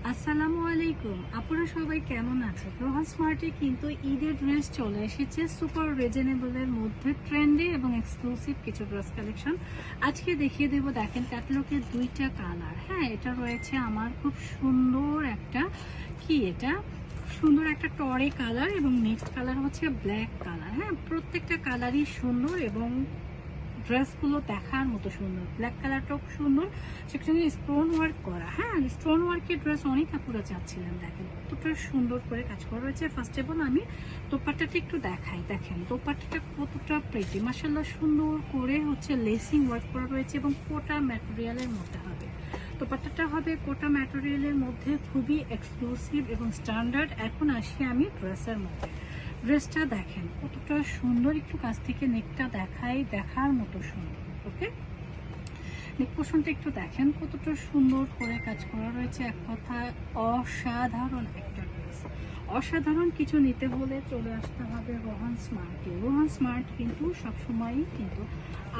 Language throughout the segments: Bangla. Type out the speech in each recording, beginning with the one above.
আসসালামু আলাইকুম, আপনারা সবাই কেমন আছেন? রোহান স্মার্টে কিন্তু ঈদের ড্রেস চলে এসেছে সুপার রিজনেবলের মধ্যে, ট্রেন্ডি এবং এক্সক্লুসিভ কিছু ড্রেস কালেকশন আজকে দেখিয়ে দেব। দেখেন ক্যাটালগের দুইটা কালার। হ্যাঁ, এটা রয়েছে আমার খুব সুন্দর একটা এটা সুন্দর একটা টরে কালার এবং নেক্সট কালার হচ্ছে ব্ল্যাক কালার। হ্যাঁ, প্রত্যেকটা কালারই সুন্দর এবং ড্রেসগুলো দেখার মতো সুন্দর। ব্ল্যাক কালারটাও সুন্দর, সেখানে স্টোন ওয়ার্ক করা। হ্যাঁ, স্টোন ওয়ার্কের ড্রেস অনেক আপুরা চাচ্ছিলেন। দেখেন কতটা সুন্দর করে কাজ করা রয়েছে। ফার্স্ট অফ অল আমি দোপাট্টাটা একটু দেখাই। দেখেন দোপাট্টাটা কতটা প্রিটি, মাশাআল্লাহ সুন্দর করে লেসিং ওয়ার্ক করা রয়েছে এবং কোটা ম্যাটেরিয়ালের মধ্যে হবে। দোপাট্টাটা হবে কোটা ম্যাটেরিয়ালের মধ্যে, খুবই এক্সক্লুসিভ এবং স্ট্যান্ডার্ড। এখন আসি আমি ড্রেসের মধ্যে। ড্রেসটা দেখেন কতটা সুন্দর, একটু কাছ থেকে নেকটা দেখাই, দেখার মতো সুন্দর। ওকে, নেক পোর্শনটা একটু দেখেন কতটা সুন্দর করে কাজ করা রয়েছে। এক কথায় অসাধারণ একটা ড্রেস। অসাধারণ কিছু নিতে হলে চলে আসতে হবে রোহান স্মার্টে। রোহান স্মার্ট কিন্তু সবসময়ই কিন্তু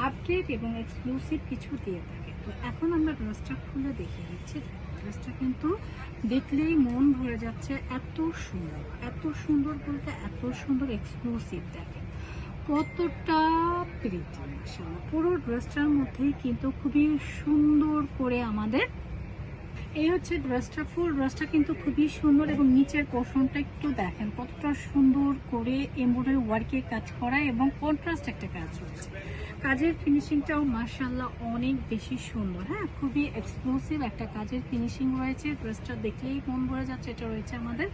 আপডেট এবং এক্সক্লুসিভ কিছু দিয়ে থাকে। তো এখন আমরা ড্রেসটা খুলে দেখিয়ে দিচ্ছি। ড্রেসটা কিন্তু দেখলেই মন ভরে যাচ্ছে, এত সুন্দর, এত সুন্দর বলতে এত সুন্দর এক্সক্লুসিভ। দেখেন কতটা প্রিটি, মাশাআল্লাহ পুরো ড্রেসটার মধ্যেই কিন্তু খুবই সুন্দর করে আমাদের এই হচ্ছে ড্রেসটা। ফুল ড্রেসটা কিন্তু খুবই সুন্দর এবং নিচের পোর্শনটা একটু দেখেন কতটা সুন্দর করে এমব্রয়ডারি ওয়ার্কে কাজ করা এবং কন্ট্রাস্ট একটা কাজ রয়েছে। কাজের ফিনিশিংটাও মাশাআল্লাহ অনেক বেশি সুন্দর। হ্যাঁ, খুবই এক্সক্লুসিভ একটা কাজের ফিনিশিং রয়েছে। ড্রেসটা দেখলেই মন ভরে যাচ্ছে। এটা রয়েছে আমাদের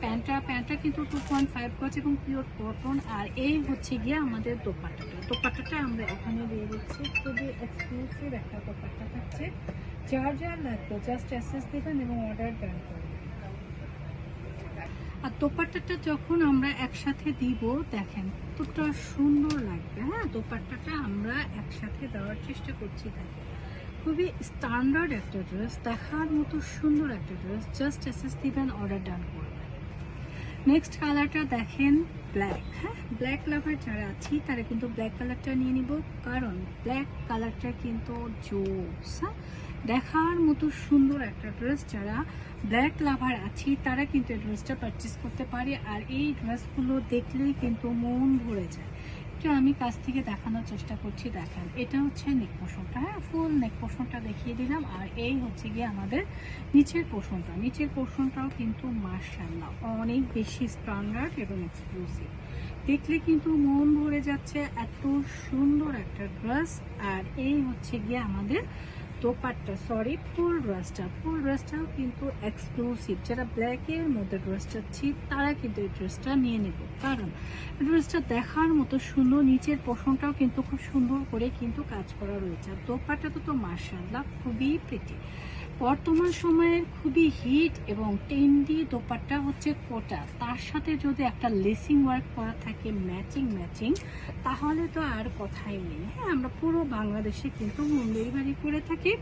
প্যান্টটা কিন্তু 2.5 গজ এবং পিওর কটন। আর এই হচ্ছে গিয়ে আমাদের দোপাট্টাটা আমরা এখানে দিয়ে দিচ্ছি। খুবই এক্সক্লুসিভ একটা দোপাট্টা থাকছে। যার লাগবে জাস্ট অ্যাসেস দেবেন এবং অর্ডার ডান করবেন। আর দোপাট্টাটা যখন আমরা একসাথে দিব দেখেন কতটা সুন্দর লাগবে। হ্যাঁ, দোপাট্টাটা আমরা একসাথে দেওয়ার চেষ্টা করছি। দেখেন খুবই স্ট্যান্ডার্ড একটা ড্রেস, দেখার মতো সুন্দর একটা ড্রেস। জাস্ট অ্যাসেস দিবেন, অর্ডার ডান করবেন। নেক্সট কালারটা দেখেন ব্ল্যাক। হ্যাঁ, ব্ল্যাক লাভার যারা আছি তারা কিন্তু ব্ল্যাক কালারটা নিয়ে নিব, কারণ ব্ল্যাক কালারটা কিন্তু জোস। হ্যাঁ, দেখার মতো সুন্দর একটা ড্রেস। যারা ব্ল্যাক লাভার আছি তারা কিন্তু এই ড্রেসটা পারচেস করতে পারে। আর এই ড্রেসগুলো দেখলেই কিন্তু মন ভরে যায়। এটা আমি কাছ থেকে দেখানোর চেষ্টা করছি। দেখেন এটা হচ্ছে নেক পোর্শনটা। হ্যাঁ, ফুল নেক পোর্শনটা দেখিয়ে দিলাম। আর এই হচ্ছে গিয়ে আমাদের নিচের পোর্শনটাও কিন্তু মাশাআল্লাহ অনেক বেশি স্ট্যান্ডার্ড এবং এক্সক্লুসিভ। দেখলে কিন্তু মন ভরে যাচ্ছে, এত সুন্দর একটা ড্রেস। আর এই হচ্ছে গিয়ে আমাদের দোপাট্টা, সরি ফুল ড্রেসটাও কিন্তু এক্সক্লুসিভ। যারা ব্ল্যাকের মধ্যে ড্রেস চাচ্ছি তারা কিন্তু এই ড্রেসটা নিয়ে নেব, কারণ ড্রেসটা দেখার মতো সুন্দর। নিচের পোর্শনটাও কিন্তু খুব সুন্দর করে কিন্তু কাজ করা রয়েছে। আর দোপাট্টাটা তো মাশাআল্লাহ খুবই প্রিটি। বর্তমান সময়ের খুবই হিট এবং ট্রেন্ডি দোপাট্টা হচ্ছে কোটা, তার সাথে যদি একটা লেসিং ওয়ার্ক করা থাকে ম্যাচিং, তাহলে তো আর কথাই নেই। হ্যাঁ, আমরা পুরো বাংলাদেশে কিন্তু হোম ডেলিভারি করে থাকি।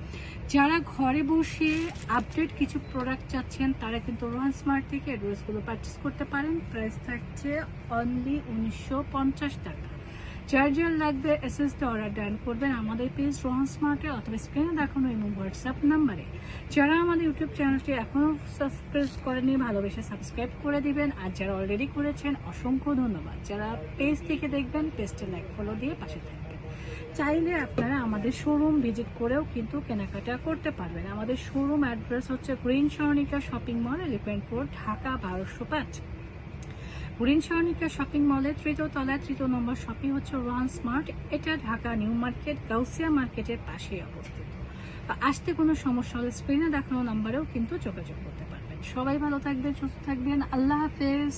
যারা ঘরে বসে আপডেট কিছু প্রোডাক্ট চাচ্ছেন তারা কিন্তু রোহান স্মার্ট থেকে ড্রেসগুলো পারচেস করতে পারেন। প্রাইস থাকছে অনলি 1950 টাকা। যার লাগবে এসএসতে অর্ডার ডান করবেন আমাদের পেজ রোহান স্মার্টে অথবা স্ক্রিনে দেখানো এবং হোয়াটসঅ্যাপ নাম্বারে। যারা আমাদের ইউটিউব চ্যানেলটি এখনও সাবস্ক্রাইব করেনি ভালোবেসে সাবস্ক্রাইব করে দিবেন। আর যারা অলরেডি করেছেন অসংখ্য ধন্যবাদ। যারা পেজ থেকে দেখবেন পেজটা লাইক ফলো দিয়ে পাশে থাকবেন। চাইলে আপনারা আমাদের শোরুম ভিজিট করেও কিন্তু কেনাকাটা করতে পারবেন। আমাদের শোরুম অ্যাড্রেস হচ্ছে green Saranika shopping mall, elephant road, Dhaka 1205। Green Saranika shopping মলের 3য় তলায় 3 নম্বর শপিং হচ্ছে রোহান স্মার্ট। এটা ঢাকা নিউ মার্কেট গাউসিয়া মার্কেটের পাশেই অবস্থিত। আসতে কোনো সমস্যা হলে স্ক্রিনে দেখানো নাম্বারেও কিন্তু যোগাযোগ করতে পারবেন। সবাই ভালো থাকবেন, সুস্থ থাকবেন। আল্লাহ হাফেজ।